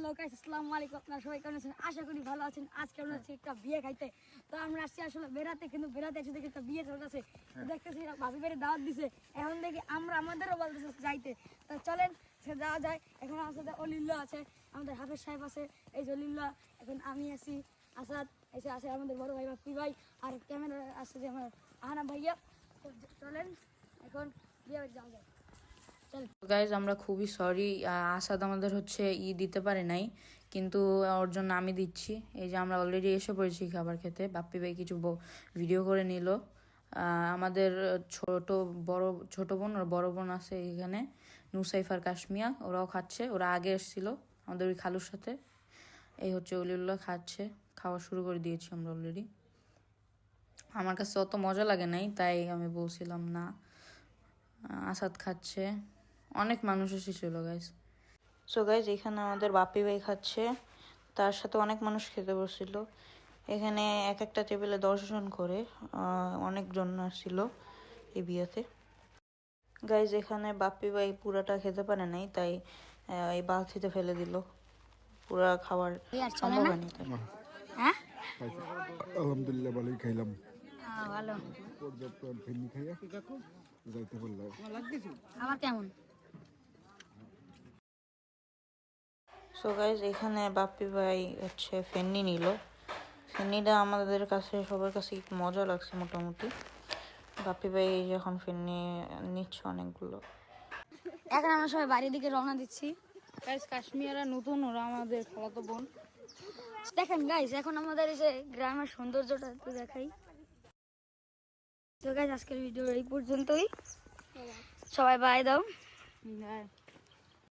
Hello guys, আসসালামু আলাইকুম। আপনারা সবাই কেমন আছেন? আশা করি ভালো আছেন। আজকে আমরা আসছি একটা বিয়ে খাইতে। তো আমরা আসছি আসলে বেড়াতে, কিন্তু বেড়াতে এসে দেখি একটা বিয়ে চলতেছে। দেখতেছি ভাবি বাড়ি দাওয়াত দিছে। এখন দেখি আমরা আমাদেরও বলতেছে যাইতে। তো চলেন সে যাওয়া যায়। এখন আমাদের অলিল্লা আছে, আমাদের হাফেজ সাহেব আছে, এই যে অলিল্লা। এখন আমি আছি, আসাদ এসে আছে, আমাদের বড় ভাই বাপ্পি ভাই, আর ক্যামেরা আসছে যে আমার আহানা ভাইয়া। তো চলেন এখন বিয়ে বাড়ি যাওয়া যায়। গাইজ আমরা খুবই সরি, আসাদ আমাদের হচ্ছে দিতে পারে নাই, কিন্তু ওর জন্য আমি দিচ্ছি। এই যে আমরা অলরেডি এসে পড়েছি খাবার খেতে। বাপ্পি ভাই কিছু ভিডিও করে নিল। আমাদের ছোট বোন আর বড় বোন আছে এখানে, নুসাইফার কাশ্মিয়া, ওরাও খাচ্ছে। ওরা আগে এসেছিল আমাদের ওই খালুর সাথে। এই হচ্ছে অলিউল্লাহ খাচ্ছে, খাওয়া শুরু করে দিয়েছি আমরা অলরেডি। আমার কাছে অত মজা লাগে নাই, তাই আমি বলছিলাম না। আসাদ খাচ্ছে, অনেক মানুষ এসেছিল গাইজ। সো গাইজ এখানে আমাদের বাপ্পি ভাই খাচ্ছে, তার সাথে অনেক মানুষ খেতে বসছিল। এখানে এক একটা টেবিলে 10 জন করে, অনেকজন আসছিল এই বিয়েতে। গাইজ এখানে বাপ্পি ভাই পুরাটা খেতে পারে নাই, তাই এই বালতিতে ফেলে দিল। পুরা খাবার সম্ভব হয়নি তাই। হ্যাঁ আলহামদুলিল্লাহ ভালোই খাইলাম। ভালো। পর্যাপ্ত ফেনি খাইয়া যাইতে পারলাম। আমার কেমন? সো গাইজ এখানে বাপ্পি ভাই হচ্ছে ফেন্নি নিল। ফেন্নিটা আমাদের কাছে সবার কাছে একটু মজা লাগছে মোটামুটি। বাপ্পি ভাই যখন ফেন্নি নিচ্ছে অনেকগুলো। এখন আমরা সবাই বাড়ির দিকে রওনা দিচ্ছি। গাইস কাশ্মীরা নতুন, ওরা আমাদের খালাতো বোন। দেখেন গাইস, এখন আমাদের এই যে গ্রামের সৌন্দর্যটা একটু দেখাই। তো গাইস আজকের ভিডিও এই পর্যন্তই। সবাই বাই দাও।